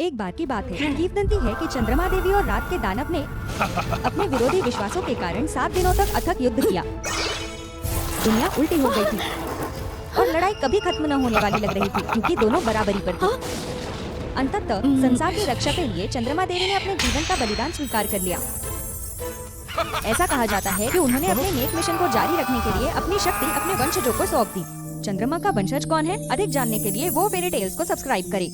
एक बार की बात है, किंवदंती है कि चंद्रमा देवी और रात के दानव ने अपने विरोधी विश्वासों के कारण 7 दिनों तक अथक युद्ध किया। दुनिया उल्टी हो गई थी और लड़ाई कभी खत्म न होने वाली लग रही थी क्योंकि दोनों बराबरी पर थे। अंततः संसार की रक्षा के लिए चंद्रमा देवी ने अपने जीवन का बलिदान स्वीकार कर लिया। ऐसा कहा जाता है कि उन्होंने अपने नेक मिशन को जारी रखने के लिए अपनी शक्ति अपने वंशजों को सौंप दी। चंद्रमा का वंशज कौन है, अधिक जानने के लिए वो फेरी टेल्स को सब्सक्राइब करें।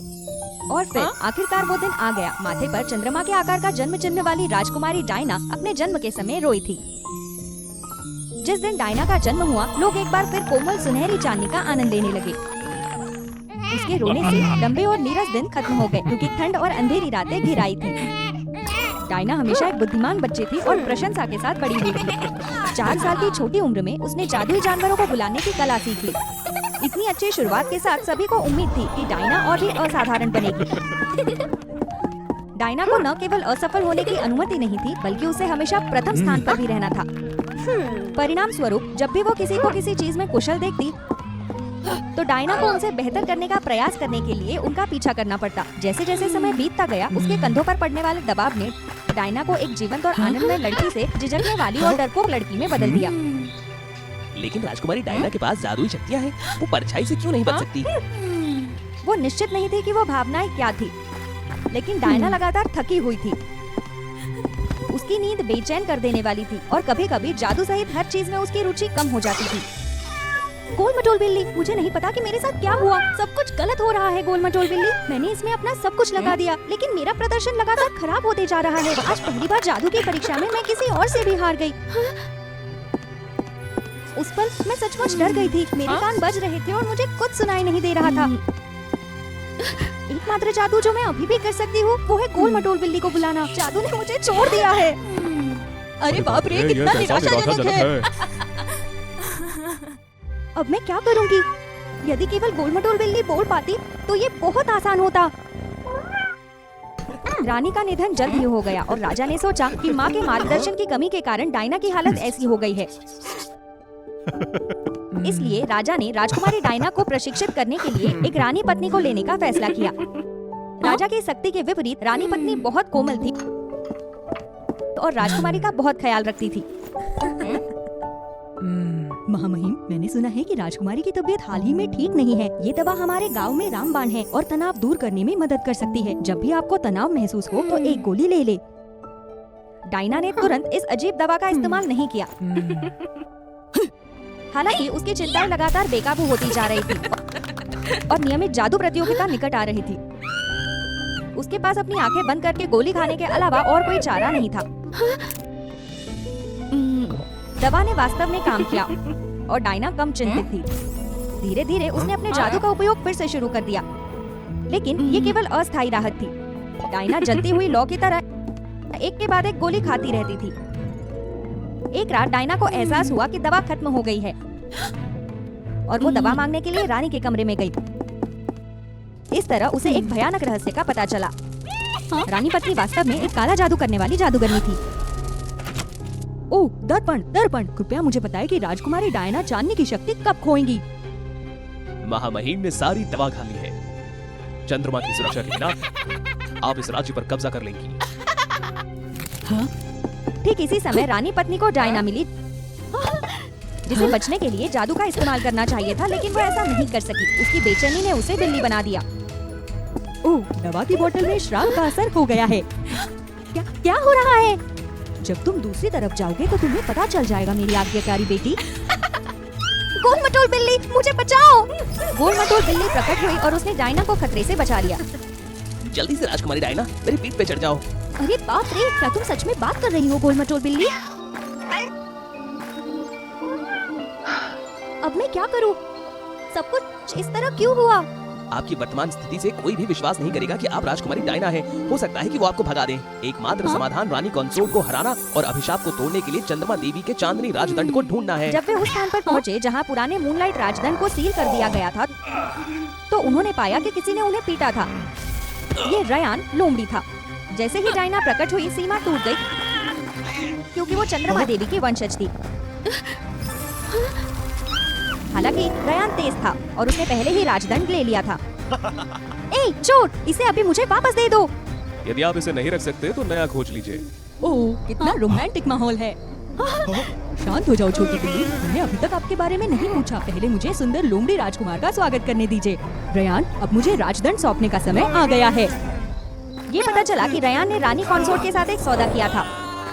और फिर आखिरकार वो दिन आ गया। माथे पर चंद्रमा के आकार का जन्म चिन्ह वाली राजकुमारी डायना अपने जन्म के समय रोई थी। जिस दिन डायना का जन्म हुआ, लोग एक बार फिर कोमल सुनहरी चांदनी का आनंद लेने लगे। उसके रोने से लंबे और नीरस दिन खत्म हो गए क्योंकि ठंड और अंधेरी रातें घिर आई थी। डायना हमेशा एक बुद्धिमान बच्ची थी और प्रशंसा के साथ बड़ी हुई थी। 4 साल की छोटी उम्र में उसने जादुई जानवरों को बुलाने की कला सीख ली। इतनी अच्छी शुरुआत के साथ सभी को उम्मीद थी कि डायना और भी असाधारण बनेगी। डायना को न केवल असफल होने की अनुमति नहीं थी, बल्कि उसे हमेशा प्रथम स्थान पर भी रहना था। परिणाम स्वरूप जब भी वो किसी को किसी चीज में कुशल देखती, तो डायना को उनसे बेहतर करने का प्रयास करने के लिए उनका पीछा करना पड़ता। जैसे जैसे समय बीतता गया, उसके कंधों पर पड़ने वाले दबाव ने डायना को एक जीवंत और आनंदमय लड़की से झिझकने वाली और डरपोक लड़की में बदल दिया। लेकिन राजकुमारी डायना के पास जादुई शक्तियाँ हैं, वो परछाई से क्यों नहीं बच सकती? वो निश्चित नहीं थी कि वो भावनाएं क्या थी, लेकिन डायना लगातार थकी हुई थी। उसकी नींद बेचैन कर देने वाली थी और कभी-कभी जादू सहित हर चीज में उसकी रुचि कम हो जाती थी। गोल मटोल बिल्ली, मुझे नहीं पता कि मेरे साथ क्या हुआ। सब कुछ गलत हो रहा है गोल मटोल बिल्ली। मैंने इसमें अपना सब कुछ लगा दिया, लेकिन मेरा प्रदर्शन लगातार खराब होते जा रहा है। आज पहली बार जादू की परीक्षा में मैं किसी और से भी हार गई। उस पल मैं सचमुच डर गई थी। मेरे कान बज रहे थे और मुझे कुछ सुनाई नहीं दे रहा था। एकमात्र जादू जो मैं अभी भी कर सकती हूँ वो है गोल मटोल बिल्ली को बुलाना। जादू ने मुझे छोड़ दिया है। अरे बाप रे, कितना निराशाजनक है। अब मैं क्या करूँगी? यदि केवल गोल मटोल बिल्ली बोल पाती तो ये बहुत आसान होता। रानी का निधन जल्द ही हो गया और राजा ने सोचा कि माँ के मार्गदर्शन की कमी के कारण डायना की हालत ऐसी हो गई है। इसलिए राजा ने राजकुमारी डायना को प्रशिक्षित करने के लिए एक रानी पत्नी को लेने का फैसला किया। राजा की सख्ती के विपरीत रानी पत्नी बहुत कोमल थी और राजकुमारी का बहुत ख्याल रखती थी। महामहिम, मैंने सुना है कि राजकुमारी की तबीयत हाल ही में ठीक नहीं है। ये दवा हमारे गांव में रामबाण है और तनाव दूर करने में मदद कर सकती है। जब भी आपको तनाव महसूस हो तो एक गोली ले ले। डायना ने तुरंत इस अजीब दवा का इस्तेमाल नहीं किया। हालांकि उसकी चिंताएं लगातार बेकाबू होती जा रही थी और नियमित जादू प्रतियोगिता निकट आ रही थी। उसके पास अपनी आंखें बंद करके गोली खाने के अलावा और कोई चारा नहीं था। दवा ने वास्तव में काम किया और डायना कम चिंतित थी। धीरे धीरे उसने अपने जादू का उपयोग फिर से शुरू कर दिया, लेकिन ये केवल अस्थायी राहत थी। डायना जलती हुई लौ की तरह एक के बाद एक गोली खाती रहती थी। एक रात डायना को एहसास हुआ कि दवा खत्म हो गई है और वो दवा मांगने के लिए रानी के कमरे में गई। इस तरह उसे एक भयानक रहस्य का पता चला। रानी पत्नी वास्तव में एक काला जादू करने वाली जादूगरनी थी। ओह, दर्पण दर्पण, कृपया मुझे बताएं कि राजकुमारी डायना जानने की शक्ति कब खोएंगी। महामहिम ने सारी दवा खा ली है। चंद्रमा की सुरक्षा के बिना आप इस राज्य पर कब्जा कर लेंगी। ठीक इसी समय रानी पत्नी को डायना मिली, जिसे बचने के लिए जादू का इस्तेमाल करना चाहिए था, लेकिन वो ऐसा नहीं कर सकी। उसकी बेचैनी ने उसे बिल्ली बना दिया। ओह, दवा की बोतल में श्राप का असर हो गया है। क्या क्या हो रहा है? जब तुम दूसरी तरफ जाओगे तो तुम्हें पता चल जाएगा मेरी आज्ञाकारी बेटी। गोल मटोल बिल्ली, मुझे बचाओ। गोल मटोल बिल्ली प्रकट हुई और उसने डायना को खतरे से बचा लिया। जल्दी से राजकुमारी डायना, मेरी पीठ पे चढ़ जाओ। अरे बाप रे, क्या तुम सच में बात कर रही हो गोल मटोल बिल्ली? अब मैं क्या करूं? सब कुछ इस तरह क्यों हुआ? आपकी वर्तमान स्थिति से कोई भी विश्वास नहीं करेगा कि आप राजकुमारी डायना हैं। हो सकता है कि वो आपको भगा दें। एकमात्र समाधान रानी कंसोर्ट को हराना और अभिशाप को तोड़ने के लिए चंद्रमा देवी के चांदनी राजदंड को ढूंढना है। जब वे उस स्थान पर पहुंचे जहां पुराने मूनलाइट राजदंड को सील कर दिया गया था, तो उन्होंने पाया कि किसी ने उन्हें पीटा था। ये रयान लोमड़ी था। जैसे ही डायना प्रकट हुई, सीमा टूट गई क्योंकि वो चंद्रमा देवी की वंशज थी। हालांकि रयान तेज था और उसने पहले ही राजदंड ले लिया था। ए चोर, इसे अभी मुझे वापस दे दो। यदि आप इसे नहीं रख सकते तो नया खोज लीजिए। ओह, कितना रोमांटिक माहौल है। शांत हो जाओ छोटी बिल्ली, मैंने अभी तक आपके बारे में नहीं पूछा। पहले मुझे सुंदर लोमड़ी राजकुमार का स्वागत करने दीजिए। रयान, अब मुझे राजदंड सौंपने का समय आ गया है। ये पता चला कि रयान ने रानी कॉन्सोर्ट के साथ एक सौदा किया था।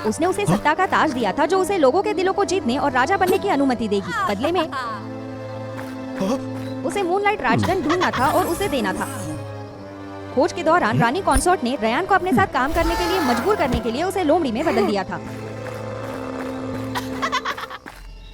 उसने उसे सत्ता का ताज दिया था जो उसे लोगों के दिलों को जीतने और राजा बनने की अनुमति देगी। बदले में उसे मूनलाइट राजदंड ढूंढना था और उसे देना था। खोज के दौरान रानी कॉन्सोर्ट ने रयान को अपने साथ काम करने के लिए मजबूर करने के लिए उसे लोमड़ी में बदल दिया था।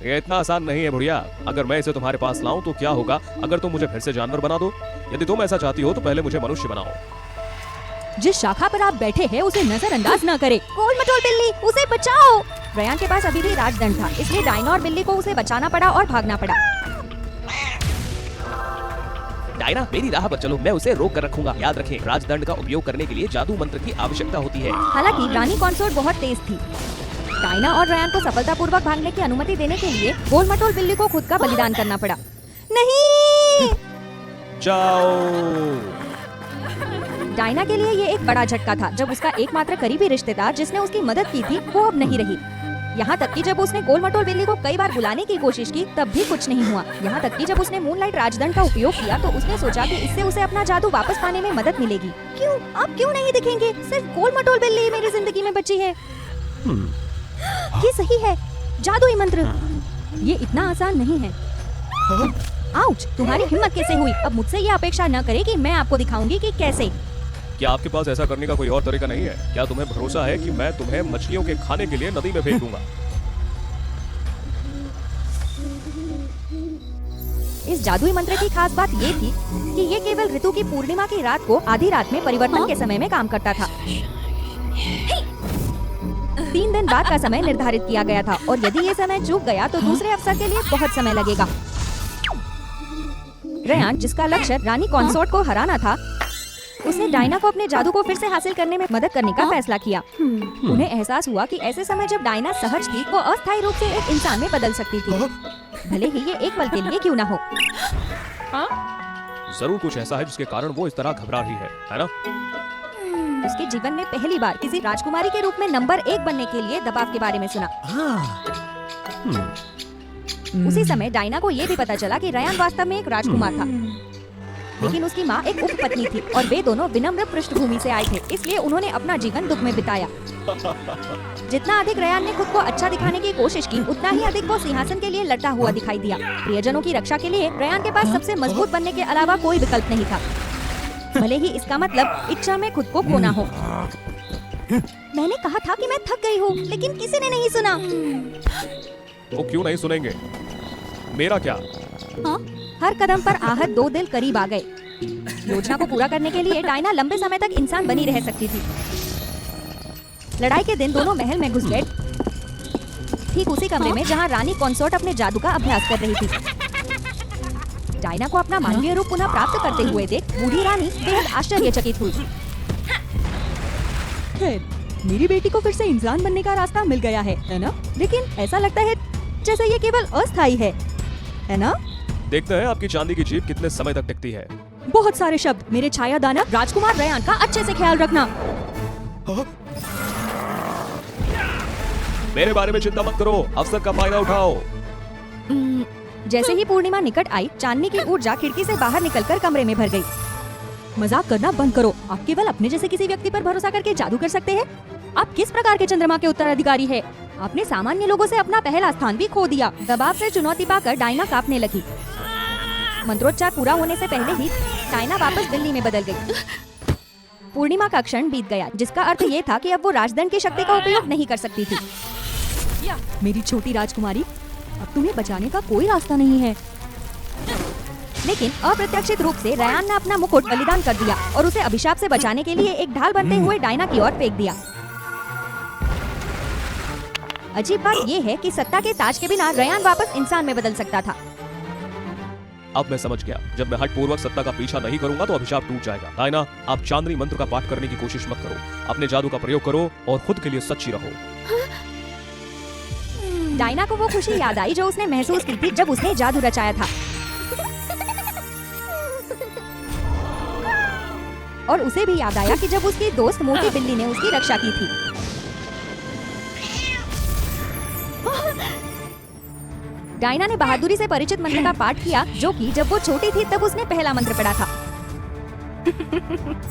ये इतना आसान नहीं है बुढ़िया। अगर मैं इसे तुम्हारे पास लाऊं तो क्या होगा अगर तुम मुझे फिर से जानवर बना दो? यदि तुम ऐसा चाहती हो तो पहले मुझे मनुष्य बनाओ। जिस शाखा पर आप बैठे हैं उसे नजरअंदाज न करे। गोल मटोल बिल्ली, उसे बचाओ। रयान के पास अभी भी राजदंड था, इसलिए डायना और बिल्ली को उसे बचाना पड़ा और भागना पड़ा। डायना, मेरी राह पर चलो, मैं उसे रोक कर रखूंगा। याद रखें, राजदंड का उपयोग करने के लिए जादू मंत्र की आवश्यकता होती है। हालांकि रानी कॉन्सोर्ट बहुत तेज थी। डायना और रयान को सफलतापूर्वक भागने की अनुमति देने के लिए गोल मटोल बिल्ली को खुद का बलिदान करना पड़ा। नहीं, जाओ। डायना के लिए ये एक बड़ा झटका था जब उसका एकमात्र करीबी रिश्तेदार जिसने उसकी मदद की थी वो अब नहीं रही। यहाँ तक कि जब उसने गोल मटोल बिल्ली को कई बार बुलाने की कोशिश की तब भी कुछ नहीं हुआ। यहाँ तक कि जब उसने मूनलाइट राजदंड का उपयोग किया तो उसने सोचा कि इससे उसे अपना जादू वापस पाने में मदद मिलेगी। क्यों? आप क्यों नहीं दिखेंगे? सिर्फ गोल मटोल बिल्ली ही मेरी जिंदगी में बची है। ये सही है, जादुई मंत्र। ये इतना आसान नहीं है। आउच, तुम्हारी हिम्मत कैसे हुई? अब मुझसे ये अपेक्षा न करे कि मैं आपको दिखाऊंगी कि कैसे। क्या आपके पास ऐसा करने का कोई और तरीका नहीं है? क्या तुम्हें भरोसा है कि मैं तुम्हें मछलियों के खाने के लिए नदी में फेंक दूंगा? इस जादुई मंत्र की खास बात ये थी कि ये केवल ऋतु की पूर्णिमा की रात को आधी रात में परिवर्तन के समय में काम करता था। 3 दिन बाद का समय निर्धारित किया गया था और यदि ये समय चूक गया तो दूसरे अवसर के लिए बहुत समय लगेगा। रयान, जिसका लक्ष्य रानी कॉन्सोर्ट को हराना था, उसने डायना को अपने जादू को फिर से हासिल करने में मदद करने का फैसला किया। उन्हें एहसास हुआ कि ऐसे समय जब डायना सहज थी वो अस्थायी रूप से एक इंसान में बदल सकती थी, भले ही ये एक पल के लिए क्यों ना हो। जरूर कुछ ऐसा है जिसके कारण वो इस तरह घबरा रही है ना? उसके जीवन में पहली बार किसी राजकुमारी के रूप में नंबर 1 बनने के लिए दबाव के बारे में सुना। उसी समय डायना को ये भी पता चला कि रयान वास्तव में एक राजकुमार था, लेकिन उसकी माँ एक उपपत्नी थी और वे दोनों विनम्र पृष्ठभूमि से आए थे, इसलिए उन्होंने अपना जीवन दुख में बिताया। जितना अधिक रयान ने खुद को अच्छा दिखाने की कोशिश की उतना ही अधिक वो सिंहासन के लिए लड़ता हुआ दिखाई दिया। प्रियजनों की रक्षा के लिए रयान के पास सबसे मजबूत बनने के अलावा कोई विकल्प नहीं था, भले ही इसका मतलब इच्छा में खुद को खोना हो। मैंने कहा था कि मैं थक गई हूँ, लेकिन किसी ने नहीं सुना। वो क्यों नहीं सुनेंगे? मेरा क्या? हर कदम पर आहत 2 दिल करीब आ गए। योजना को पूरा करने के लिए डायना लंबे समय तक इंसान बनी रह सकती थी। लड़ाई के दिन दोनों महल में घुस गए, ठीक उसी कमरे में जहाँ रानी कॉन्सोर्ट अपने जादू का अभ्यास कर रही थी। डायना को अपना मानवीय रूप पुनः प्राप्त करते हुए देख बूढ़ी रानी बेहद आश्चर्यचकित हुई। मेरी बेटी को फिर से इंसान बनने का रास्ता मिल गया है ना? लेकिन ऐसा लगता है जैसे ये केवल अस्थायी है ना? देखते हैं आपकी चांदी की जीभ कितने समय तक टिकती है। बहुत सारे शब्द। मेरे छाया दानव राजकुमार रयान का अच्छे से ख्याल रखना। मेरे बारे में चिंता मत करो, अवसर का फायदा उठाओ। जैसे ही पूर्णिमा निकट आई, चांदनी की ऊर्जा खिड़की से बाहर निकलकर कमरे में भर गई। मजाक करना बंद करो। आप केवल अपने जैसे किसी व्यक्ति पर भरोसा करके जादू कर सकते हैं। आप किस प्रकार के चंद्रमा के उत्तराधिकारी हैं? आपने सामान्य लोगों से अपना पहला स्थान भी खो दिया। दबाव से चुनौती पाकर डायना कांपने लगी। मंत्रोच्चार पूरा होने से पहले ही डायना वापस बिल्ली में बदल गई। पूर्णिमा का क्षण बीत गया, जिसका अर्थ ये था कि अब वो राजदंड की शक्ति का उपयोग नहीं कर सकती थी। मेरी छोटी राजकुमारी, अब तुम्हें बचाने का कोई रास्ता नहीं है। लेकिन अप्रत्याशित रूप से रयान ने अपना मुकुट बलिदान कर दिया और उसे अभिशाप से बचाने के लिए एक ढाल बनते हुए डायना की ओर फेंक दिया। अजीब बात यह है कि सत्ता के ताज के बिना रयान वापस इंसान में बदल सकता था। अब मैं समझ गया, जब मैं हठपूर्वक सत्ता का पीछा नहीं करूंगा तो अभिशाप टूट जाएगा। डायना, आप चांदनी मंत्र का पाठ करने की कोशिश मत करो। अपने जादू का प्रयोग करो और खुद के लिए सच्ची रहो। डायना को वो खुशी याद आई जो उसने महसूस की थी जब उसने जादू रचाया था। और उसे भी याद आया कि जब उसकी दोस्त मोटी बिल्ली ने उसकी रक्षा की थी। डायना ने बहादुरी से परिचित मंत्र का पाठ किया, जो कि जब वो छोटी थी तब उसने पहला मंत्र पढ़ा था।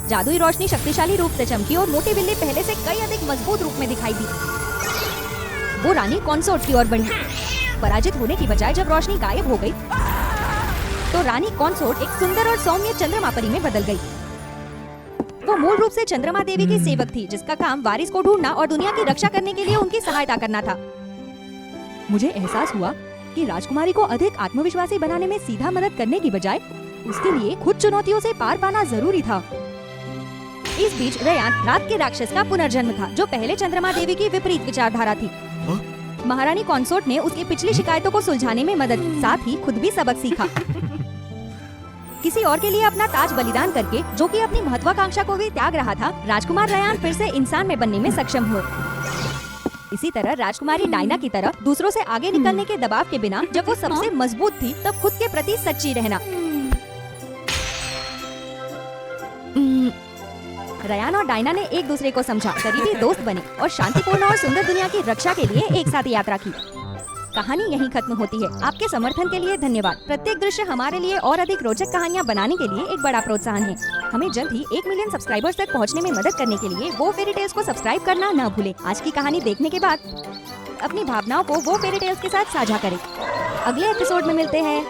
जादुई रोशनी शक्तिशाली रूप से चमकी और मोटी बिल्ली पहले से कई अधिक मजबूत रूप में दिखाई दी। वो रानी कॉन्सोर्ट की ओर बढ़ी। पराजित होने की बजाय जब रोशनी गायब हो गई, तो रानी कॉन्सोर्ट एक सुंदर और सौम्य चंद्रमा परी में बदल गई। वो मूल रूप से चंद्रमा देवी की सेवक थी, जिसका काम वारिस को ढूंढना और दुनिया की रक्षा करने के लिए उनकी सहायता करना था। मुझे एहसास हुआ कि राजकुमारी को अधिक आत्मविश्वासी बनाने में सीधा मदद करने की बजाय उसके लिए खुद चुनौतियों से पार पाना जरूरी था। इस बीच रयान रात के राक्षस का पुनर्जन्म था, जो पहले चंद्रमा देवी की विपरीत विचारधारा थी। महारानी कॉन्सोर्ट ने उसकी पिछली शिकायतों को सुलझाने में मदद, साथ ही खुद भी सबक सीखा। किसी और के लिए अपना ताज बलिदान करके, जो कि अपनी महत्वाकांक्षा को भी त्याग रहा था, राजकुमार रयान फिर से इंसान में बनने में सक्षम हुए। इसी तरह राजकुमारी डायना की तरह दूसरों से आगे निकलने के दबाव के बिना जब वो सबसे मजबूत थी, तब खुद के प्रति सच्ची रहना। रयान और डायना ने एक दूसरे को समझा, करीबी दोस्त बने और शांतिपूर्ण और सुंदर दुनिया की रक्षा के लिए एक साथ यात्रा की। कहानी यहीं खत्म होती है। आपके समर्थन के लिए धन्यवाद। प्रत्येक दृश्य हमारे लिए और अधिक रोचक कहानियाँ बनाने के लिए एक बड़ा प्रोत्साहन है। हमें जल्द ही 1 मिलियन सब्सक्राइबर्स तक पहुँचने में मदद करने के लिए वो फेरी टेल्स को सब्सक्राइब करना न भूलें। आज की कहानी देखने के बाद अपनी भावनाओं को वो फेरी टेल्स के साथ साझा करें। अगले एपिसोड में मिलते हैं।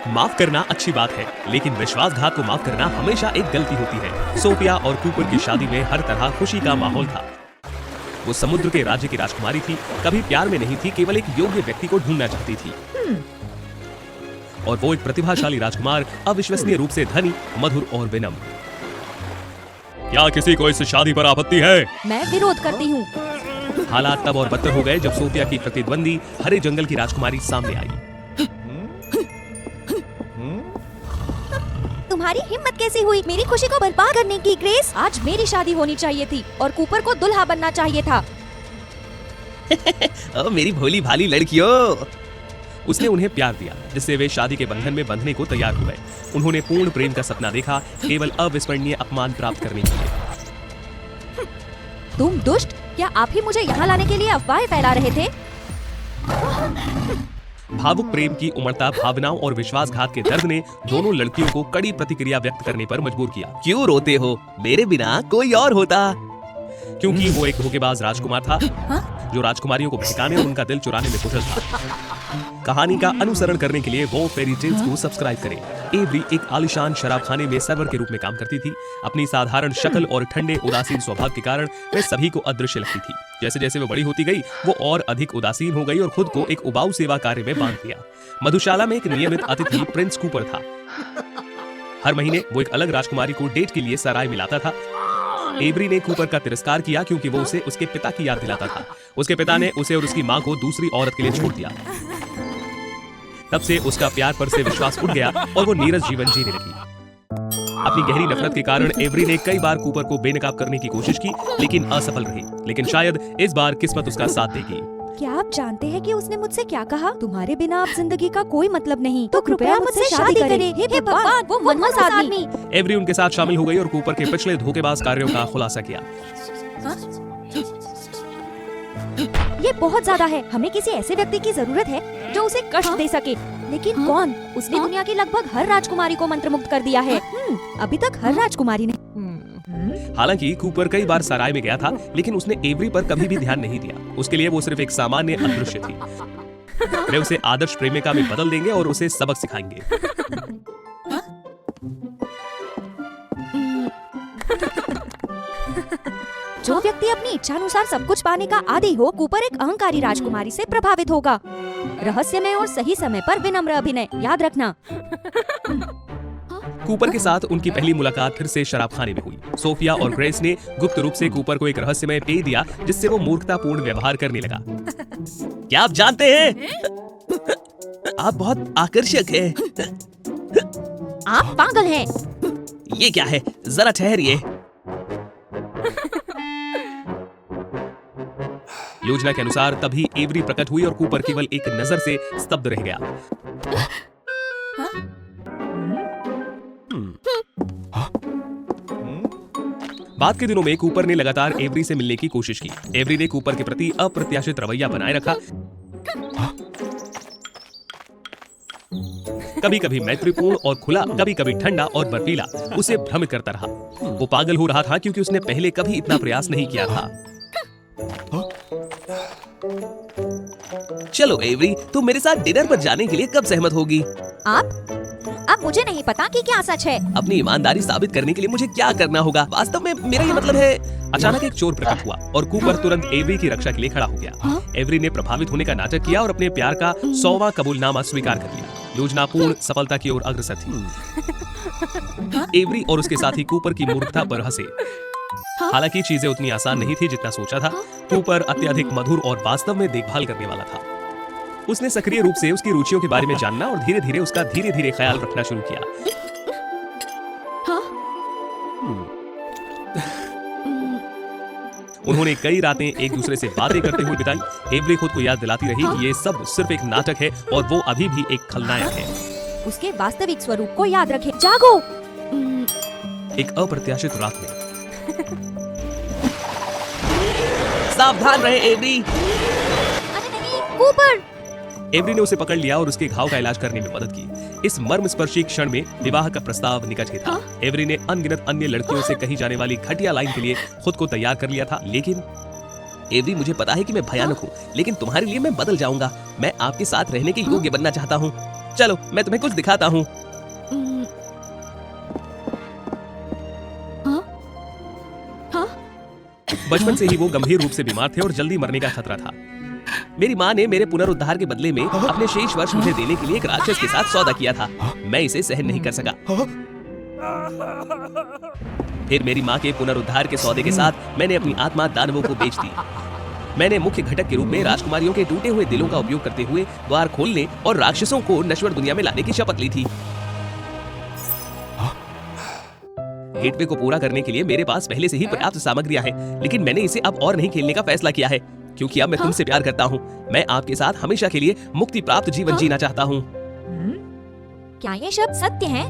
माफ करना अच्छी बात है, लेकिन विश्वासघात को माफ करना हमेशा एक गलती होती है। सोफिया और कूपर की शादी में हर तरह खुशी का माहौल था। वो समुद्र के राज्य की राजकुमारी थी, कभी प्यार में नहीं थी, केवल एक योग्य व्यक्ति को ढूंढना चाहती थी। और वो एक प्रतिभाशाली राजकुमार, अविश्वसनीय रूप से धनी, मधुर और विनम्र। क्या किसी को इस शादी पर आपत्ति है? मैं विरोध करती हूँ। हालात तब और बदतर हो गए जब सोफिया की प्रतिद्वंदी हरे जंगल की राजकुमारी सामने आई। तुम्हारी हिम्मत कैसी हुई मेरी खुशी को बर्बाद करने की? ग्रेस, आज मेरी शादी होनी चाहिए थी और कूपर को दुल्हा बनना चाहिए था। ओ मेरी भोली भाली लड़कियों। उसने उन्हें प्यार दिया, जिससे वे शादी के बंधन में बंधने को तैयार हो गए। उन्होंने पूर्ण प्रेम का सपना देखा, केवल अविस्मरणीय अपमान प्राप्त करने के लिए। तुम दुष्ट! क्या आप ही मुझे यहाँ लाने के लिए अफवाहें फैला रहे थे? भावुक प्रेम की उमड़ता भावनाओं और विश्वासघात के दर्द ने दोनों लड़कियों को कड़ी प्रतिक्रिया व्यक्त करने पर मजबूर किया। क्यों रोते हो? मेरे बिना कोई और होता। क्योंकि वो एक धोखेबाज राजकुमार था, जो राजकुमारियों को बहकाने और उनका दिल चुराने में कुशल था। कहानी का अनुसरण करने के लिए वो फेरी टेल्स को सब्सक्राइब करें। एवरी एक आलिशान शराबखाने में सर्वर के रूप में काम करती थी। अपनी साधारण शक्ल और ठंडे उदासीन स्वभाव के कारण वे सभी को अदृश्य लगती थी। जैसे जैसे वो बड़ी होती गई, वो और अधिक उदासीन हो गई और खुद को एक उबाऊ सेवा कार्य में बांध दिया। मधुशाला में एक नियमित अतिथि प्रिंस कूपर था। हर महीने वो एक अलग राजकुमारी को डेट के लिए सराय में लाता था। एवरी ने कूपर का तिरस्कार किया क्योंकि वो उसे उसके पिता की याद दिलाता था। उसके पिता ने उसे और उसकी माँ को दूसरी औरत के लिए छोड़ दिया। तब से उसका प्यार पर से विश्वास उठ गया और वो नीरस जीवन जीने लगी। अपनी गहरी नफरत के कारण एवरी ने कई बार कूपर को बेनकाब करने की कोशिश की, लेकिन असफल रही। लेकिन शायद इस बार किस्मत उसका साथ देगी। क्या आप जानते हैं कि उसने मुझसे क्या कहा? तुम्हारे बिना आप जिंदगी का कोई मतलब नहीं, तो कृपया मुझसे शादी करें। हे भगवान, वो मनहूस आदमी। एवरी उनके साथ शामिल हो गई और कूपर के पिछले धोखेबाज कार्यों का खुलासा किया। ये बहुत ज्यादा है। हमें किसी ऐसे व्यक्ति की जरूरत है जो उसे कष्ट दे सके। लेकिन कौन? उसने दुनिया की लगभग हर राजकुमारी को मंत्रमुग्ध कर दिया है। अभी तक हर राजकुमारी ने। हालांकि कूपर कई बार सराय में गया था, लेकिन उसने एवरी पर कभी भी ध्यान नहीं दिया। उसके लिए वो सिर्फ एक सामान्य अदृश्य थी। वे उसे आदर्श प्रेमिका में बदल देंगे और उसे सबक सिखाएंगे। जो व्यक्ति अपनी इच्छानुसार सब कुछ पाने का आदी हो, कूपर एक अहंकारी राजकुमारी से प्रभावित होगा। रहस्यमय और सही समय पर विनम्र अभिनय, याद रखना। कूपर के साथ उनकी पहली मुलाकात फिर से शराबखाने में हुई। सोफिया और ग्रेस ने गुप्त रूप से कूपर को एक रहस्यमय पेय दिया, जिससे वो मूर्खतापूर्ण व्यवहार करने लगा। क्या आप जानते हैं? आप बहुत आकर्षक हैं। आप पागल हैं। ये क्या है? जरा ठहरिए। योजना के अनुसार तभी एवरी प्रकट हुई और कूपर केवल एक नजर से स्तब्ध रह गया। बाद के दिनों में कूपर ने लगातार एवरी से मिलने की कोशिश की। एवरी ने कूपर के प्रति अप्रत्याशित रवैया बनाए रखा। कभी कभी मैत्रीपूर्ण और खुला, कभी कभी ठंडा और बर्फीला उसे भ्रमित करता रहा। वो पागल हो रहा था क्योंकि उसने पहले कभी इतना प्रयास नहीं किया था। चलो एवरी, तुम मेरे साथ डिनर पर जाने के लिए कब सहमत होगी? अब मुझे नहीं पता कि क्या सच है। अपनी ईमानदारी साबित करने के लिए मुझे क्या करना होगा? वास्तव में मेरा ये मतलब है। अचानक एक चोर प्रकट हुआ और कूपर तुरंत एवरी की रक्षा के लिए खड़ा हो गया। एवरी ने प्रभावित होने का नाटक किया और अपने प्यार का 100वां कबूलनामा स्वीकार कर लिया। योजना पूर्ण सफलता की ओर अग्रसर थी। एवरी और उसके साथी कूपर की मूर्खता पर हंसे। हालांकि चीजें उतनी आसान नहीं थी जितना सोचा था। कूपर अत्यधिक मधुर और वास्तव में देखभाल करने वाला था। उसने सक्रिय रूप से उसकी रुचियों के बारे में जानना और धीरे धीरे उसका धीरे धीरे ख्याल रखना शुरू किया। उन्होंने कई रातें एक दूसरे से बातें करते हुए बिताई। एवरी खुद को याद दिलाती रही कि ये सब सिर्फ एक नाटक है और वो अभी भी एक खलनायक है। उसके वास्तविक स्वरूप को याद रखें। जागो। एक अप्रत्याशित रात में सावधान रहे एवरी। अरे नहीं, कूपर। एवरी ने उसे पकड़ लिया और उसके घाव का इलाज करने में मदद की। इस मर्मस्पर्शी क्षण में विवाह का प्रस्ताव निकट ही था। एवरी ने अनगिनत अन्य लड़कियों से कही जाने वाली घटिया लाइन के लिए खुद को तैयार कर लिया था। लेकिन एवरी, मुझे पता है कि मैं भयानक हूँ, लेकिन तुम्हारे लिए मैं बदल जाऊंगा। मैं आपके साथ रहने के योग्य बनना चाहता हूँ। चलो मैं तुम्हें कुछ दिखाता हूँ। बचपन से ही वो गंभीर रूप से बीमार थे और जल्दी मरने का खतरा था। मेरी माँ ने मेरे पुनरुद्धार के बदले में अपने शेष वर्ष मुझे देने के लिए एक राक्षस के साथ सौदा किया था। मैं इसे सहन नहीं कर सका। फिर मेरी माँ के पुनरुद्धार के सौदे के साथ मैंने अपनी आत्मा दानवों को बेच दी। मैंने मुख्य घटक के रूप में राजकुमारियों के टूटे हुए दिलों का उपयोग करते हुए द्वार खोलने और राक्षसों को नश्वर दुनिया में लाने की शपथ ली थी। गेटवे को पूरा करने के लिए मेरे पास पहले से ही पर्याप्त सामग्रियां हैं, लेकिन मैंने इसे अब और नहीं खेलने का फैसला किया है क्योंकि अब मैं तुमसे प्यार करता हूँ। मैं आपके साथ हमेशा के लिए मुक्ति प्राप्त जीवन जीना चाहता हूँ। क्या ये शब्द सत्य हैं?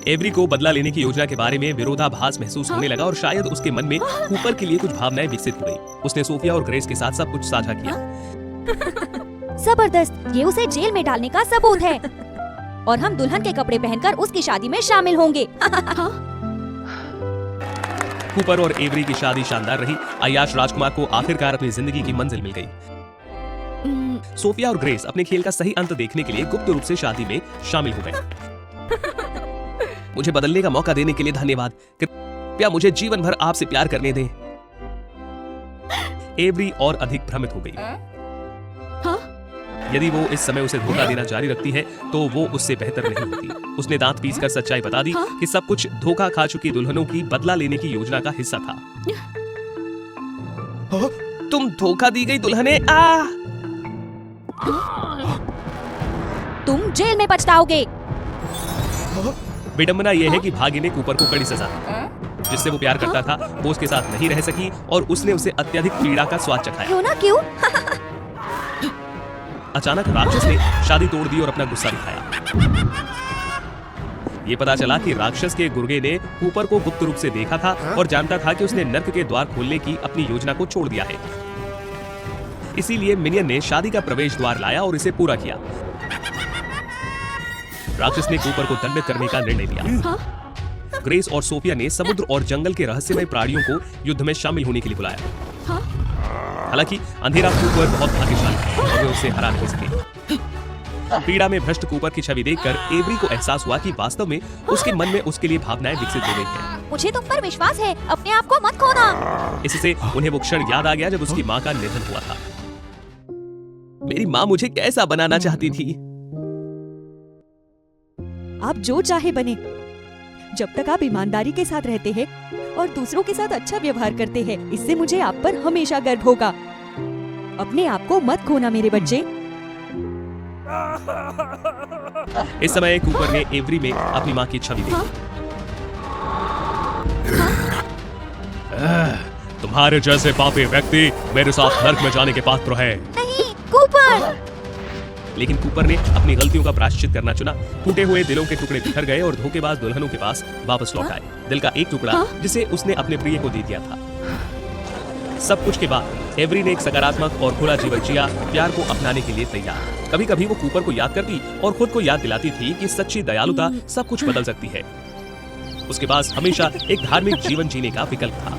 एवरी को बदला लेने की योजना के बारे में विरोधाभास महसूस होने लगा और शायद उसके मन में कूपर के लिए कुछ भावनाएं विकसित हो गई। उसने सोफिया और ग्रेस के साथ सब कुछ साझा किया। जबरदस्त, ये उसे जेल में डालने का सबूत है और हम दुल्हन के कपड़े पहनकर उसकी शादी में शामिल होंगे। कूपर और एवरी की शादी शानदार रही। अय्याश राजकुमार को आखिरकार अपनी जिंदगी की मंजिल मिल गई। सोफिया और ग्रेस अपने खेल का सही अंत देखने के लिए गुप्त रूप से शादी में शामिल हो गए। मुझे बदलने का मौका देने के लिए धन्यवाद। कृपया मुझे जीवन भर आपसे प्यार करने दें। एवरी और अधिक भ्रमित हो गई। यदि वो इस समय उसे धोखा देना जारी रखती है तो वो उससे बेहतर नहीं होती। उसने दांत पीसकर सच्चाई बता दी कि सब कुछ धोखा खा चुकी दुल्हनों की बदला लेने की योजना का हिस्सा था। तुम धोखा दी गई दुल्हने। तुम जेल में पछताओगे। विडंबना यह है कि भाग्य ने कूपर को कड़ी सजा दी। जिससे वो प्यार करता था वो उसके साथ नहीं रह सकी और उसने उसे अत्यधिक पीड़ा का स्वाद चखाया। क्यों ना क्यों? अचानक राक्षस ने शादी तोड़ दी और अपना गुस्सा दिखाया। ये पता चला कि राक्षस के गुर्गे ने कूपर को गुप्त रूप से देखा था और जानता था कि उसने नर्क के द्वार खोलने की अपनी योजना को छोड़ दिया है। इसीलिए मिनियन ने शादी का प्रवेश द्वार लाया और इसे पूरा किया। राक्षस ने कूपर को दंडित करने का निर्णय लिया। ग्रेस और सोफिया ने समुद्र और जंगल के रहस्यमय प्राणियों को युद्ध में शामिल होने के लिए बुलाया। हालांकि अंधेरा कूपर बहुत भाग्यशाली है और वे उसे हरा नहीं सके। पीड़ा में भ्रष्ट कूपर की छवि देखकर एवरी को एहसास हुआ कि वास्तव में उसके मन में उसके लिए भावनाएं विकसित हो गई हैं। मुझे तुम पर विश्वास है, अपने आप को मत खोना। इससे उन्हें वो क्षण याद आ गया जब उसकी माँ का निधन हुआ था। मेरी माँ मुझे कैसा बनाना चाहती थी। आप जो चाहे बने, जब तक आप ईमानदारी के साथ रहते हैं और दूसरों के साथ अच्छा व्यवहार करते हैं, इससे मुझे आप पर हमेशा गर्व होगा। अपने आप को मत खोना मेरे बच्चे। इस समय कूपर ने एवरी में अपनी माँ की छवि देखी। तुम्हारे जैसे पापी व्यक्ति मेरे साथ नर्क में जाने के पात्र है। नहीं, कूपर। लेकिन कूपर ने अपनी गलतियों का प्रायश्चित करना चुना। टूटे हुए दिलों के टुकड़े बिखर गए और धोखेबाज दुल्हनों के पास वापस लौट आए। दिल का एक टुकड़ा जिसे उसने अपने प्रिय को दे दिया था। सब कुछ के बाद एवरी ने एक सकारात्मक और खुला जीवन जिया, प्यार को अपनाने के लिए तैयार। कभी कभी वो कूपर को याद करती और खुद को याद दिलाती थी कि सच्ची दयालुता सब कुछ बदल सकती है। उसके पास हमेशा एक धार्मिक जीवन जीने का विकल्प था।